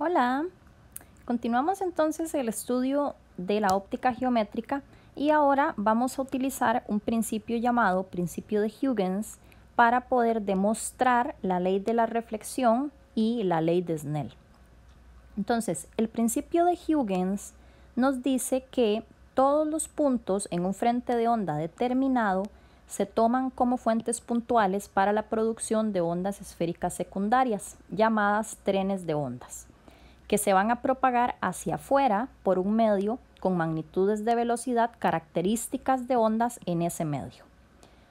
Hola, continuamos entonces el estudio de la óptica geométrica y ahora vamos a utilizar un principio llamado principio de Huygens para poder demostrar la ley de la reflexión y la ley de Snell. Entonces, el principio de Huygens nos dice que todos los puntos en un frente de onda determinado se toman como fuentes puntuales para la producción de ondas esféricas secundarias, llamadas trenes de ondas, que se van a propagar hacia afuera por un medio con magnitudes de velocidad características de ondas en ese medio.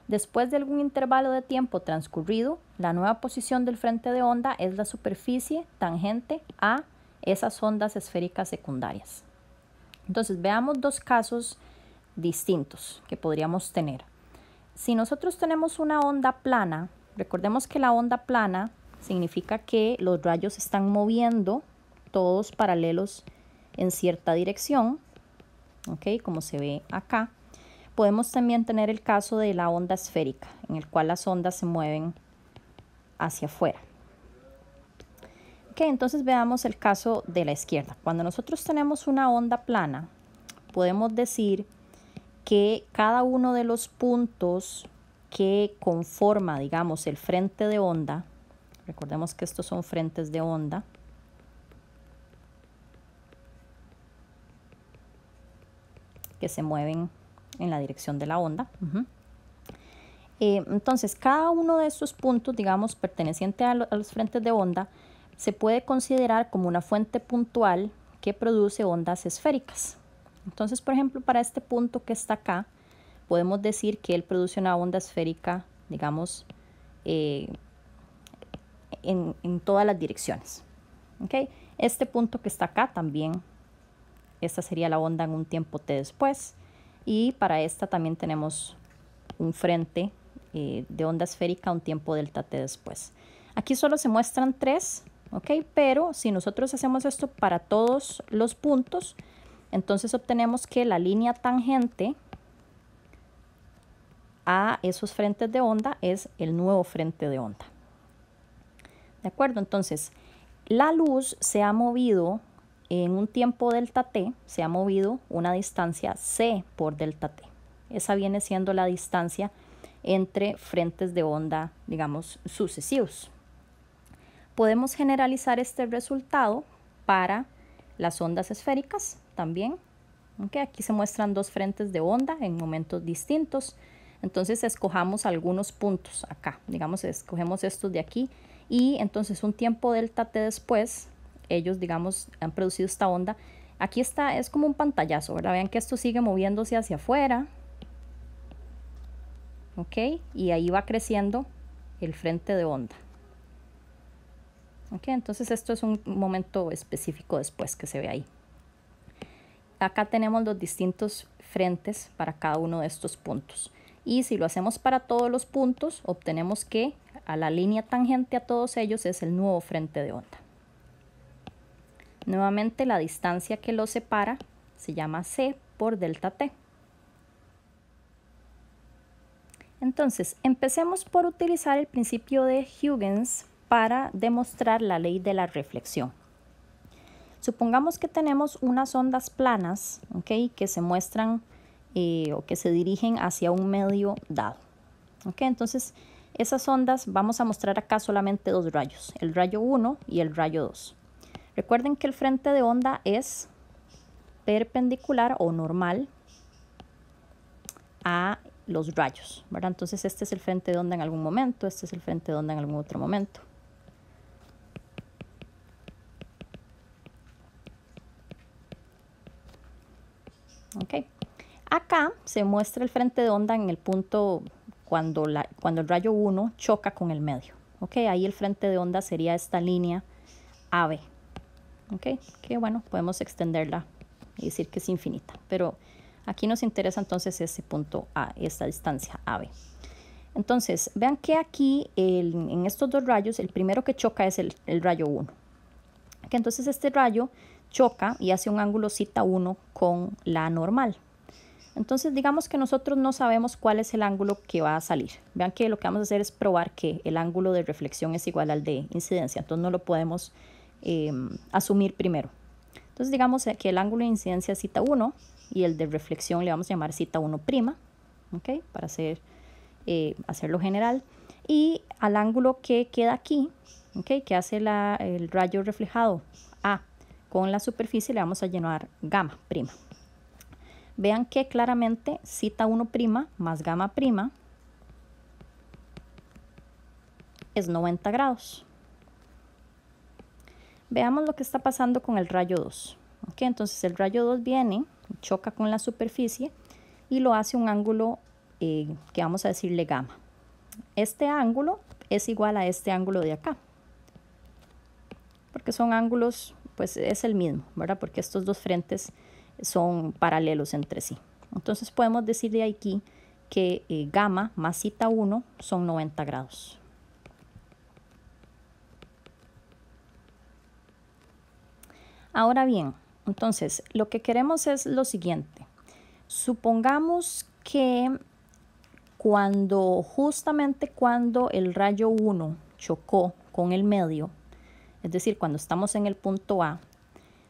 Después de algún intervalo de tiempo transcurrido, la nueva posición del frente de onda es la superficie tangente a esas ondas esféricas secundarias. Entonces, veamos dos casos distintos que podríamos tener. Si nosotros tenemos una onda plana, recordemos que la onda plana significa que los rayos se están moviendo todos paralelos en cierta dirección, ¿ok? Como se ve acá. Podemos también tener el caso de la onda esférica, en el cual las ondas se mueven hacia afuera. Ok, entonces veamos el caso de la izquierda. Cuando nosotros tenemos una onda plana, podemos decir que cada uno de los puntos que conforma, digamos, el frente de onda, recordemos que estos son frentes de onda, que se mueven en la dirección de la onda. Entonces, cada uno de estos puntos, digamos, perteneciente a los frentes de onda, se puede considerar como una fuente puntual que produce ondas esféricas. Entonces, por ejemplo, para este punto que está acá, podemos decir que él produce una onda esférica, digamos, en todas las direcciones. ¿Okay? Este punto que está acá también, esta sería la onda en un tiempo t después. Y para esta también tenemos un frente de onda esférica un tiempo delta t después. Aquí solo se muestran tres, ¿ok? Pero si nosotros hacemos esto para todos los puntos, entonces obtenemos que la línea tangente a esos frentes de onda es el nuevo frente de onda. ¿De acuerdo? Entonces, la luz se ha movido en un tiempo delta t, se ha movido una distancia c por delta t. Esa viene siendo la distancia entre frentes de onda, digamos, sucesivos. Podemos generalizar este resultado para las ondas esféricas también. ¿Okay? Aquí se muestran dos frentes de onda en momentos distintos. Entonces escojamos algunos puntos acá, digamos, escogemos estos de aquí y entonces un tiempo delta t después, ellos, digamos, han producido esta onda. Aquí está, es como un pantallazo, ¿verdad? Vean que esto sigue moviéndose hacia afuera. ¿Ok? Y ahí va creciendo el frente de onda. ¿Ok? Entonces esto es un momento específico después que se ve ahí. Acá tenemos los distintos frentes para cada uno de estos puntos. Y si lo hacemos para todos los puntos, obtenemos que a la línea tangente a todos ellos es el nuevo frente de onda. Nuevamente la distancia que los separa se llama c por delta t. Entonces, empecemos por utilizar el principio de Huygens para demostrar la ley de la reflexión. Supongamos que tenemos unas ondas planas, ¿okay? Que se muestran o que se dirigen hacia un medio dado. ¿Okay? Entonces, esas ondas vamos a mostrar acá solamente dos rayos, el rayo 1 y el rayo 2. Recuerden que el frente de onda es perpendicular o normal a los rayos, ¿verdad? Entonces este es el frente de onda en algún momento, este es el frente de onda en algún otro momento. Ok. Acá se muestra el frente de onda en el punto cuando el rayo 1 choca con el medio. Ok, ahí el frente de onda sería esta línea AB. Ok, que bueno, podemos extenderla y decir que es infinita, pero aquí nos interesa entonces ese punto A, esta distancia AB. Entonces, vean que aquí en estos dos rayos, el primero que choca es el rayo 1. Okay, entonces este rayo choca y hace un ángulo θ 1 con la normal. Entonces, digamos que nosotros no sabemos cuál es el ángulo que va a salir. Vean que lo que vamos a hacer es probar que el ángulo de reflexión es igual al de incidencia. Entonces no lo podemos asumir primero. Entonces digamos que el ángulo de incidencia es θ 1 y el de reflexión le vamos a llamar θ 1', ¿ok? Para hacerlo general. Y al ángulo que queda aquí, ¿ok? Que hace el rayo reflejado A con la superficie, le vamos a llamar gamma'. Vean que claramente θ 1' más gamma' es 90 grados. Veamos lo que está pasando con el rayo 2. ¿Okay? Entonces el rayo 2 viene, choca con la superficie y lo hace un ángulo que vamos a decirle gamma. Este ángulo es igual a este ángulo de acá. Porque son ángulos, pues es el mismo, ¿verdad? Porque estos dos frentes son paralelos entre sí. Entonces podemos decir de aquí que gamma más θ 1 son 90 grados. Ahora bien, entonces lo que queremos es lo siguiente. Supongamos que justamente cuando el rayo 1 chocó con el medio, es decir, cuando estamos en el punto A,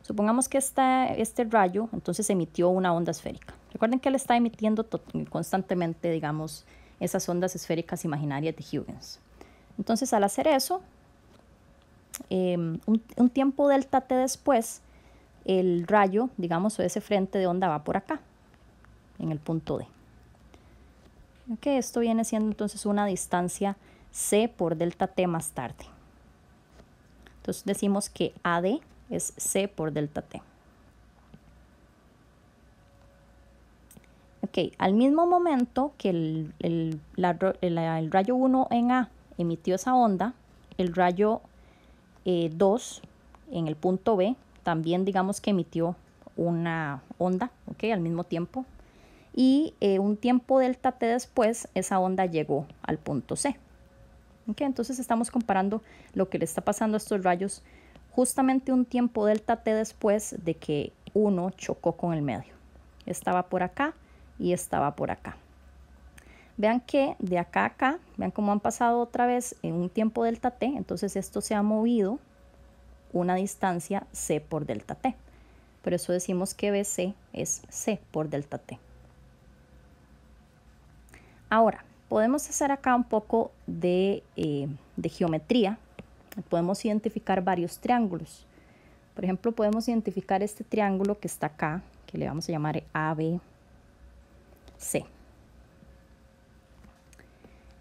supongamos que este rayo entonces emitió una onda esférica. Recuerden que él está emitiendo constantemente, digamos, esas ondas esféricas imaginarias de Huygens. Entonces, al hacer eso, un tiempo delta t después, el rayo, digamos, o ese frente de onda va por acá, en el punto D. Okay, esto viene siendo entonces una distancia c por delta t más tarde. Entonces decimos que AD es c por delta t. Ok, al mismo momento que el rayo 1 en A emitió esa onda, el rayo 2 en el punto B también digamos que emitió una onda, ok, al mismo tiempo. Y un tiempo delta t después, esa onda llegó al punto C. Okay, entonces estamos comparando lo que le está pasando a estos rayos justamente un tiempo delta t después de que uno chocó con el medio. Estaba por acá y estaba por acá. Vean que de acá a acá, vean cómo han pasado otra vez en un tiempo delta t, entonces esto se ha movido una distancia c por delta t. Por eso decimos que BC es c por delta t. Ahora, podemos hacer acá un poco de geometría. Podemos identificar varios triángulos. Por ejemplo, podemos identificar este triángulo que está acá, que le vamos a llamar ABC.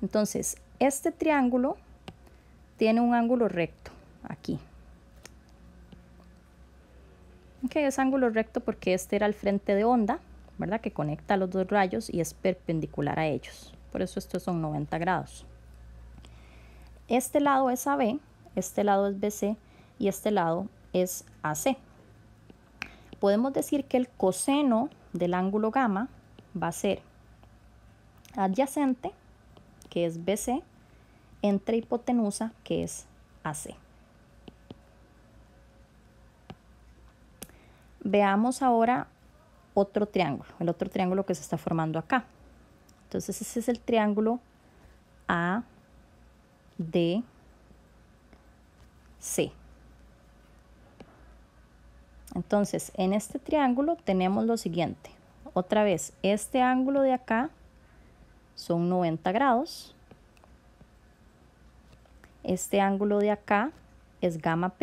Entonces, este triángulo tiene un ángulo recto aquí. Okay, es ángulo recto porque este era el frente de onda, ¿verdad? Que conecta los dos rayos y es perpendicular a ellos. Por eso estos son 90 grados. Este lado es AB, este lado es BC y este lado es AC. Podemos decir que el coseno del ángulo gamma va a ser adyacente, que es BC, entre hipotenusa, que es AC. Veamos ahora otro triángulo, el otro triángulo que se está formando acá. Entonces ese es el triángulo ADC. Entonces en este triángulo tenemos lo siguiente. Otra vez, este ángulo de acá son 90 grados. Este ángulo de acá es gamma'.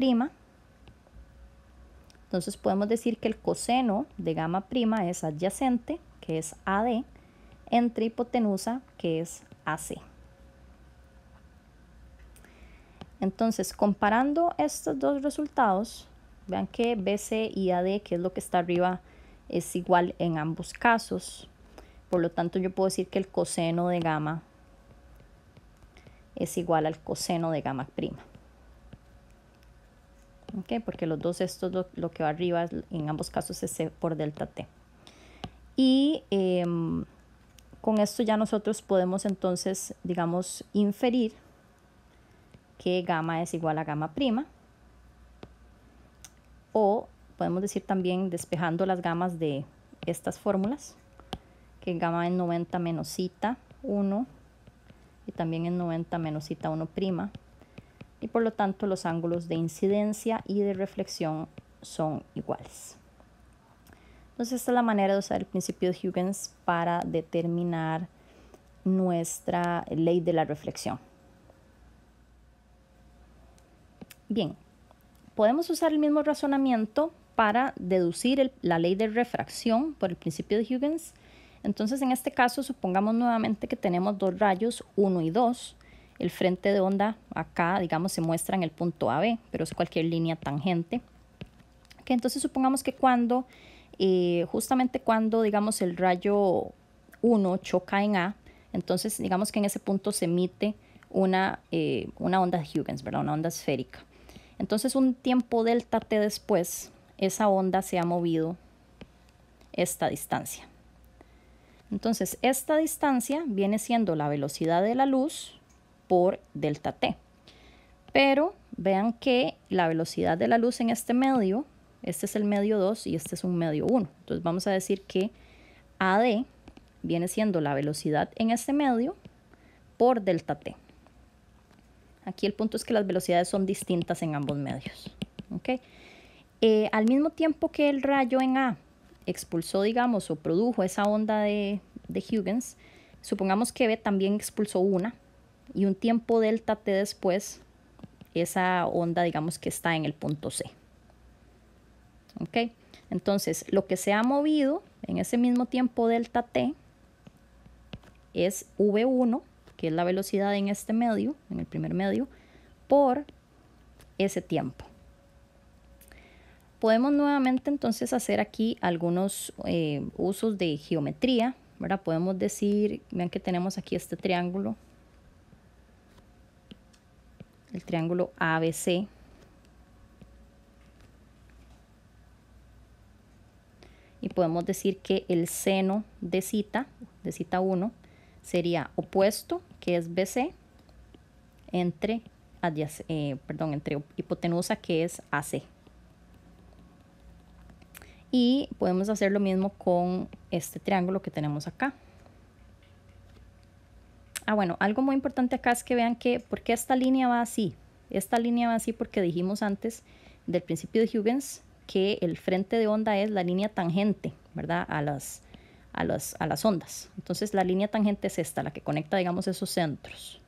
Entonces podemos decir que el coseno de gamma' es adyacente, que es AD, entre hipotenusa, que es AC. Entonces, comparando estos dos resultados, vean que BC y AD, que es lo que está arriba, es igual en ambos casos. Por lo tanto, yo puedo decir que el coseno de gamma es igual al coseno de gamma'. Okay, porque los dos, lo que va arriba en ambos casos es c por delta t. Y con esto ya nosotros podemos entonces, digamos, inferir que gamma es igual a gamma'. O podemos decir también, despejando las gamas de estas fórmulas, que gamma es 90 menos θ 1 y también es 90 menos θ 1'. y por lo tanto los ángulos de incidencia y de reflexión son iguales. Entonces esta es la manera de usar el principio de Huygens para determinar nuestra ley de la reflexión. Bien, podemos usar el mismo razonamiento para deducir la ley de refracción por el principio de Huygens. Entonces en este caso supongamos nuevamente que tenemos dos rayos, 1 y 2. El frente de onda acá, digamos, se muestra en el punto AB, pero es cualquier línea tangente. Okay, entonces supongamos que justamente cuando, digamos, el rayo 1 choca en A, entonces digamos que en ese punto se emite una onda de Huygens, ¿verdad? Una onda esférica. Entonces un tiempo delta t después, esa onda se ha movido esta distancia. Entonces esta distancia viene siendo la velocidad de la luz por delta t. Pero vean que la velocidad de la luz en este medio, este es el medio 2 y este es un medio 1. Entonces vamos a decir que AD viene siendo la velocidad en este medio por delta t. Aquí el punto es que las velocidades son distintas en ambos medios. ¿Okay? Al mismo tiempo que el rayo en A expulsó, digamos, o produjo esa onda de Huygens, supongamos que B también expulsó una, y un tiempo delta t después, esa onda, digamos, que está en el punto C. ¿Okay? Entonces, lo que se ha movido en ese mismo tiempo delta t es V1, que es la velocidad en este medio, en el primer medio, por ese tiempo. Podemos nuevamente entonces hacer aquí algunos usos de geometría, ¿verdad? Podemos decir, vean que tenemos aquí este triángulo, el triángulo ABC. Y podemos decir que el seno de cita 1, sería opuesto, que es BC, entre hipotenusa, que es AC. Y podemos hacer lo mismo con este triángulo que tenemos acá. Bueno, algo muy importante acá es que vean que, ¿por qué esta línea va así? Esta línea va así porque dijimos antes del principio de Huygens que el frente de onda es la línea tangente, ¿verdad? A las ondas. Entonces la línea tangente es esta, la que conecta, digamos, esos centros.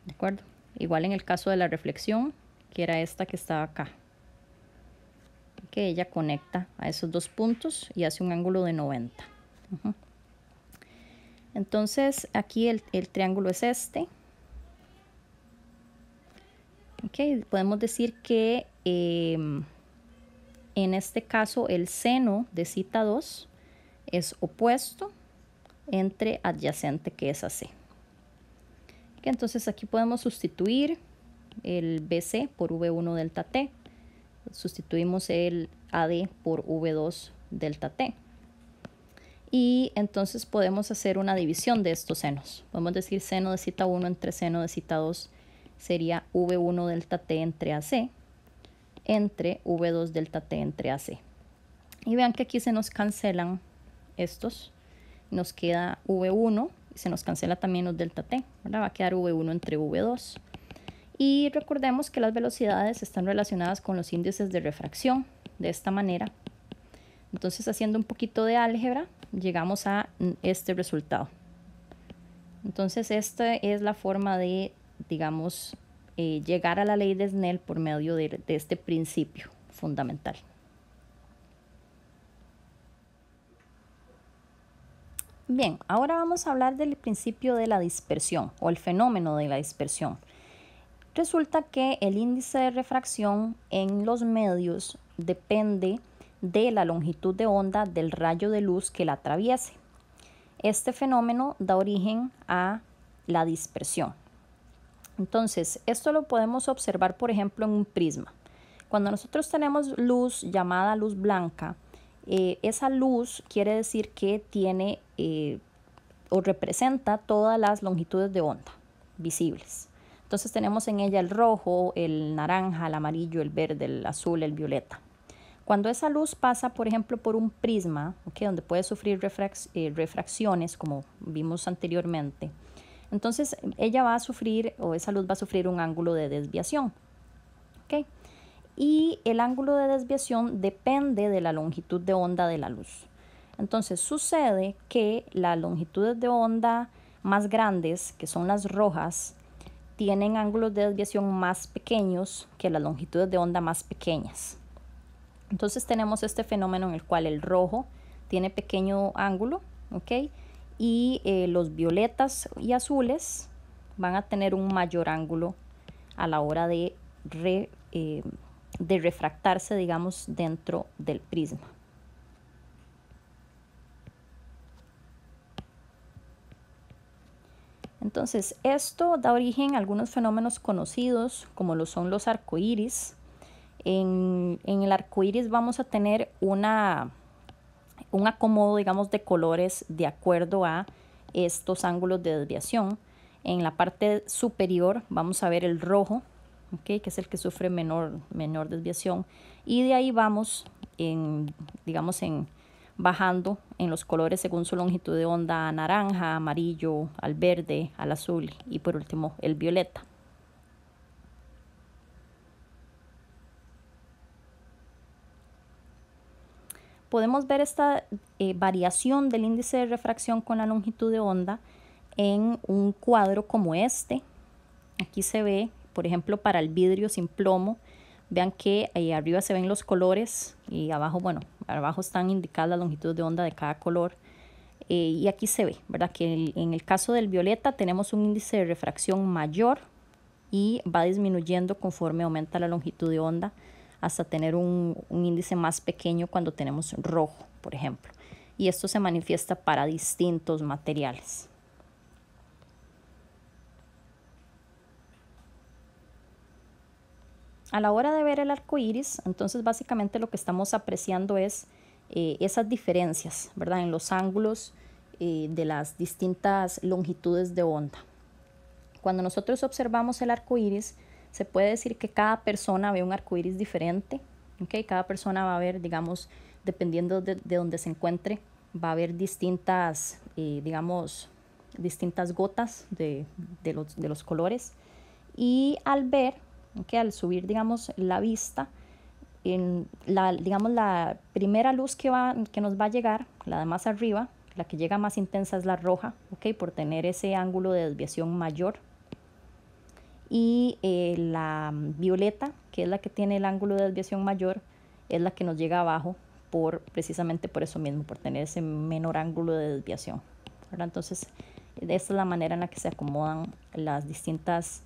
¿De acuerdo? Igual en el caso de la reflexión, que era esta que estaba acá. Que ella conecta a esos dos puntos y hace un ángulo de 90. Entonces aquí el triángulo es este. Okay, podemos decir que en este caso el seno de cita 2 es opuesto entre adyacente, que es AC. Okay, entonces aquí podemos sustituir el BC por V1 delta T. Sustituimos el AD por V2 delta T. Y entonces podemos hacer una división de estos senos. Podemos decir seno de cita 1 entre seno de cita 2 sería V1 delta T entre AC entre V2 delta T entre AC. Y vean que aquí se nos cancelan estos. Nos queda V1 y se nos cancela también los delta T, ¿verdad? Va a quedar V1 entre V2. Y recordemos que las velocidades están relacionadas con los índices de refracción de esta manera. Entonces, haciendo un poquito de álgebra, llegamos a este resultado. Entonces, esta es la forma de, digamos, llegar a la ley de Snell por medio de este principio fundamental. Bien, ahora vamos a hablar del principio de la dispersión o el fenómeno de la dispersión. Resulta que el índice de refracción en los medios depende de la longitud de onda del rayo de luz que la atraviese. Este fenómeno da origen a la dispersión. Entonces, esto lo podemos observar, por ejemplo, en un prisma. Cuando nosotros tenemos luz llamada luz blanca, esa luz quiere decir que tiene o representa todas las longitudes de onda visibles. Entonces tenemos en ella el rojo, el naranja, el amarillo, el verde, el azul, el violeta. Cuando esa luz pasa, por ejemplo, por un prisma, ¿okay?, donde puede sufrir refracciones, como vimos anteriormente, Entonces ella va a sufrir, o esa luz va a sufrir un ángulo de desviación. ¿Okay? Y el ángulo de desviación depende de la longitud de onda de la luz. Entonces sucede que las longitudes de onda más grandes, que son las rojas, tienen ángulos de desviación más pequeños que las longitudes de onda más pequeñas. Entonces tenemos este fenómeno en el cual el rojo tiene pequeño ángulo, ¿ok? Y los violetas y azules van a tener un mayor ángulo a la hora de refractarse, digamos, dentro del prisma. Entonces, esto da origen a algunos fenómenos conocidos, como lo son los arcoíris. En el arcoíris vamos a tener un acomodo, digamos, de colores de acuerdo a estos ángulos de desviación. En la parte superior vamos a ver el rojo, ¿okay? Que es el que sufre menor desviación. Y de ahí vamos, bajando en los colores según su longitud de onda, a naranja, amarillo, al verde, al azul y por último el violeta. Podemos ver esta variación del índice de refracción con la longitud de onda en un cuadro como este. Aquí se ve, por ejemplo, para el vidrio sin plomo, vean que ahí arriba se ven los colores y abajo, bueno, abajo están indicadas la longitud de onda de cada color. Y aquí se ve, ¿verdad? Que en el caso del violeta tenemos un índice de refracción mayor y va disminuyendo conforme aumenta la longitud de onda hasta tener un índice más pequeño cuando tenemos rojo, por ejemplo. Y esto se manifiesta para distintos materiales. A la hora de ver el arco iris, entonces básicamente lo que estamos apreciando es esas diferencias, ¿verdad? En los ángulos de las distintas longitudes de onda. Cuando nosotros observamos el arco iris, se puede decir que cada persona ve un arco iris diferente, ¿okay? Cada persona va a ver, digamos, dependiendo de donde se encuentre, va a haber distintas, distintas gotas de los colores. Y al ver, ¿okay? Al subir, digamos, la vista, la primera luz que nos va a llegar, la de más arriba, la que llega más intensa es la roja, ¿okay? Por tener ese ángulo de desviación mayor. Y la violeta, que es la que tiene el ángulo de desviación mayor, es la que nos llega abajo precisamente por eso mismo, por tener ese menor ángulo de desviación, ¿verdad? Entonces, esta es la manera en la que se acomodan las distintas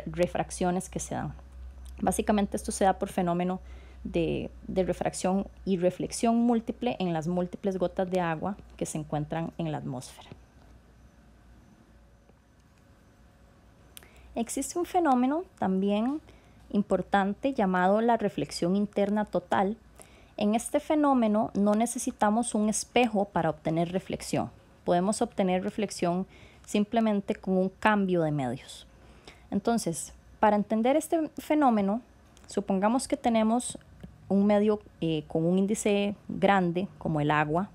refracciones que se dan. Básicamente esto se da por fenómeno de refracción y reflexión múltiple en las múltiples gotas de agua que se encuentran en la atmósfera. Existe un fenómeno también importante llamado la reflexión interna total. En este fenómeno no necesitamos un espejo para obtener reflexión. Podemos obtener reflexión simplemente con un cambio de medios. Entonces, para entender este fenómeno, supongamos que tenemos un medio con un índice grande, como el agua,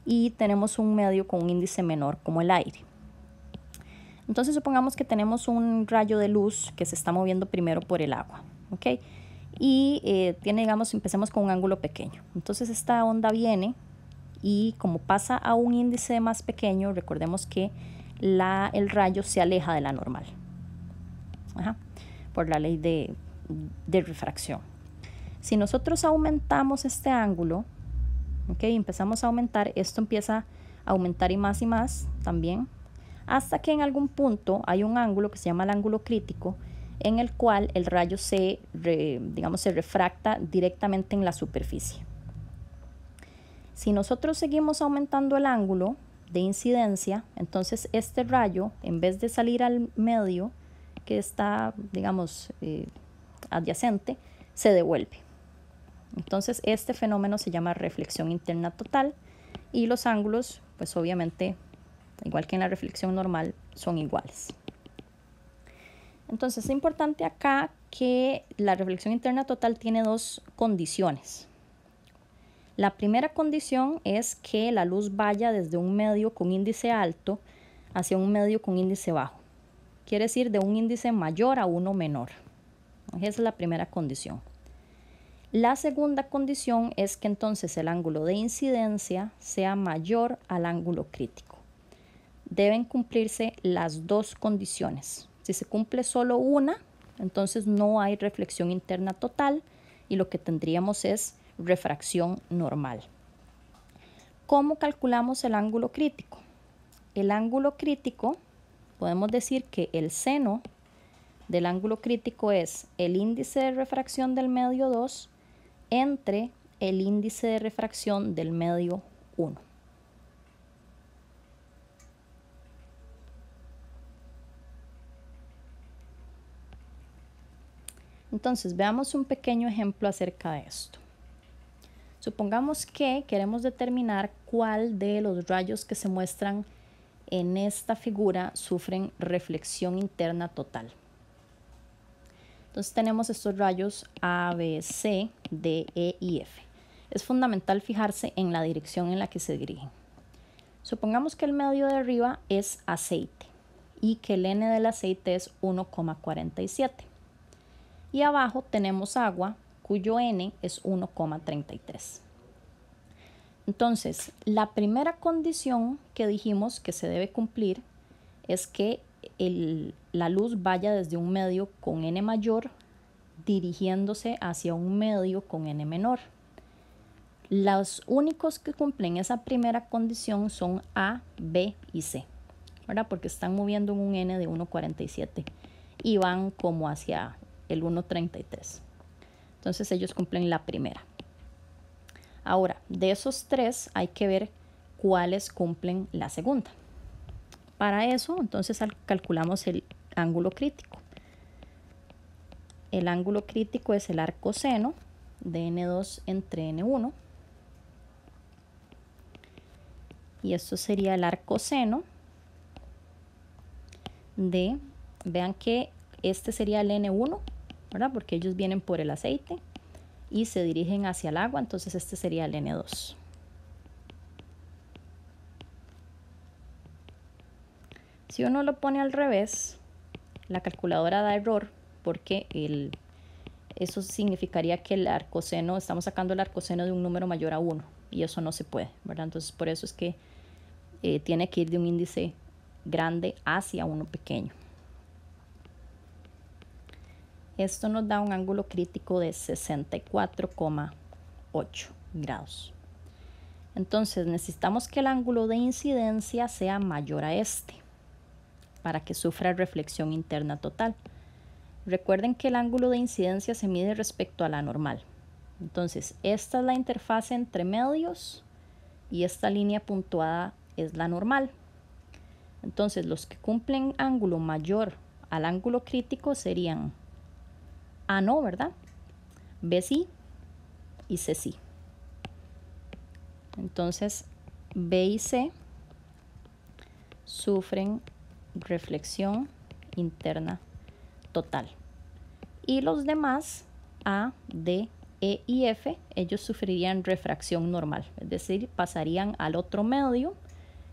y tenemos un medio con un índice menor, como el aire. Entonces supongamos que tenemos un rayo de luz que se está moviendo primero por el agua, ¿ok? Y empecemos con un ángulo pequeño. Entonces esta onda viene y como pasa a un índice más pequeño, recordemos que el rayo se aleja de la normal, por la ley de refracción. Si nosotros aumentamos este ángulo, ¿ok? Empezamos a aumentar, esto empieza a aumentar y más también, hasta que en algún punto hay un ángulo que se llama el ángulo crítico, en el cual el rayo se refracta directamente en la superficie. Si nosotros seguimos aumentando el ángulo de incidencia, entonces este rayo, en vez de salir al medio que está, adyacente, se devuelve. Entonces este fenómeno se llama reflexión interna total y los ángulos, pues obviamente, igual que en la reflexión normal, son iguales. Entonces es importante acá que la reflexión interna total tiene dos condiciones. La primera condición es que la luz vaya desde un medio con índice alto hacia un medio con índice bajo. Quiere decir de un índice mayor a uno menor. Esa es la primera condición. La segunda condición es que entonces el ángulo de incidencia sea mayor al ángulo crítico. Deben cumplirse las dos condiciones. Si se cumple solo una, entonces no hay reflexión interna total y lo que tendríamos es refracción normal. ¿Cómo calculamos el ángulo crítico? El ángulo crítico, podemos decir que el seno del ángulo crítico es el índice de refracción del medio 2 entre el índice de refracción del medio 1. Entonces, veamos un pequeño ejemplo acerca de esto. Supongamos que queremos determinar cuál de los rayos que se muestran en esta figura sufren reflexión interna total. Entonces tenemos estos rayos A, B, C, D, E y F. Es fundamental fijarse en la dirección en la que se dirigen. Supongamos que el medio de arriba es aceite y que el N del aceite es 1,47. Y abajo tenemos agua, cuyo N es 1,33. Entonces, la primera condición que dijimos que se debe cumplir es que la luz vaya desde un medio con N mayor dirigiéndose hacia un medio con N menor. Los únicos que cumplen esa primera condición son A, B y C, ¿verdad? Porque están moviendo en un N de 1,47 y van como hacia el 1,33. Entonces ellos cumplen la primera. Ahora, de esos tres hay que ver cuáles cumplen la segunda. Para eso, entonces calculamos el ángulo crítico. El ángulo crítico es el arcoseno de N2 entre N1. Y esto sería el arcoseno de, vean que este sería el N1, ¿verdad? Porque ellos vienen por el aceite y se dirigen hacia el agua, entonces este sería el N2. Si uno lo pone al revés, la calculadora da error porque eso significaría que el arcoseno, estamos sacando el arcoseno de un número mayor a 1 y eso no se puede, ¿verdad? Entonces por eso es que tiene que ir de un índice grande hacia uno pequeño. Esto nos da un ángulo crítico de 64,8 grados. Entonces necesitamos que el ángulo de incidencia sea mayor a este para que sufra reflexión interna total. Recuerden que el ángulo de incidencia se mide respecto a la normal. Entonces esta es la interfase entre medios y esta línea puntuada es la normal. Entonces los que cumplen ángulo mayor al ángulo crítico serían A no, ¿verdad? B sí y C sí. Entonces B y C sufren reflexión interna total. Y los demás, A, D, E y F, ellos sufrirían refracción normal, es decir, pasarían al otro medio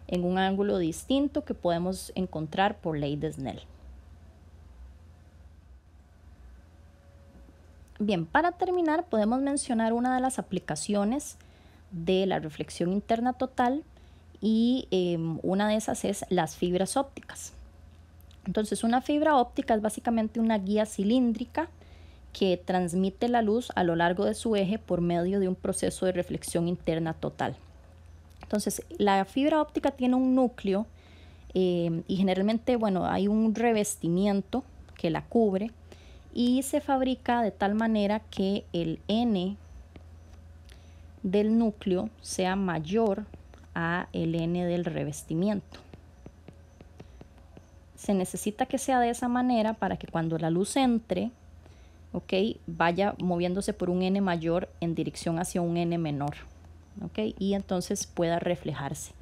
en un ángulo distinto que podemos encontrar por ley de Snell. Bien, para terminar podemos mencionar una de las aplicaciones de la reflexión interna total y una de esas es las fibras ópticas. Entonces una fibra óptica es básicamente una guía cilíndrica que transmite la luz a lo largo de su eje por medio de un proceso de reflexión interna total. Entonces la fibra óptica tiene un núcleo y generalmente, bueno, hay un revestimiento que la cubre y se fabrica de tal manera que el N del núcleo sea mayor a el N del revestimiento. Se necesita que sea de esa manera para que cuando la luz entre, vaya moviéndose por un N mayor en dirección hacia un N menor, y entonces pueda reflejarse.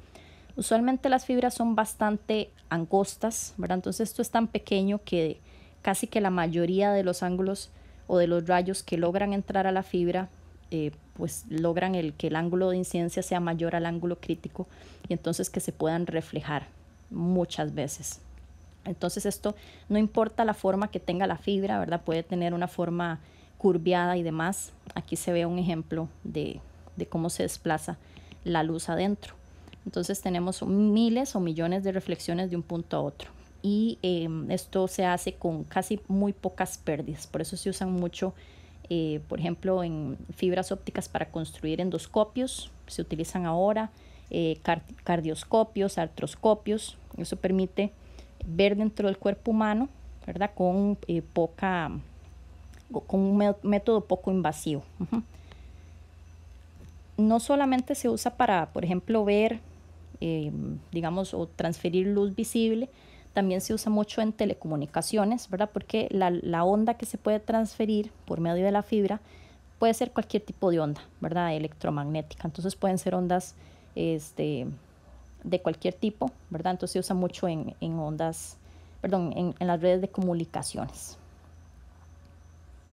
Usualmente las fibras son bastante angostas, ¿verdad? Entonces esto es tan pequeño que casi que la mayoría de los ángulos o de los rayos que logran entrar a la fibra pues logran que el ángulo de incidencia sea mayor al ángulo crítico y entonces que se puedan reflejar. muchas veces. Entonces esto no importa la forma que tenga la fibra, ¿verdad? Puede tener una forma curviada y demás. Aquí se ve un ejemplo de cómo se desplaza la luz adentro. Entonces tenemos miles o millones de reflexiones de un punto a otro. Y esto se hace con casi muy pocas pérdidas. Por eso se usan mucho, por ejemplo, en fibras ópticas para construir endoscopios. Se utilizan ahora cardioscopios, artroscopios. Eso permite ver dentro del cuerpo humano, ¿verdad? Con un método poco invasivo. No solamente se usa para, por ejemplo, ver, digamos, o transferir luz visible, también se usa mucho en telecomunicaciones, ¿verdad? Porque la onda que se puede transferir por medio de la fibra puede ser cualquier tipo de onda, ¿verdad? Electromagnética. Entonces pueden ser ondas de cualquier tipo, ¿verdad? Entonces se usa mucho en ondas, perdón, en las redes de comunicaciones.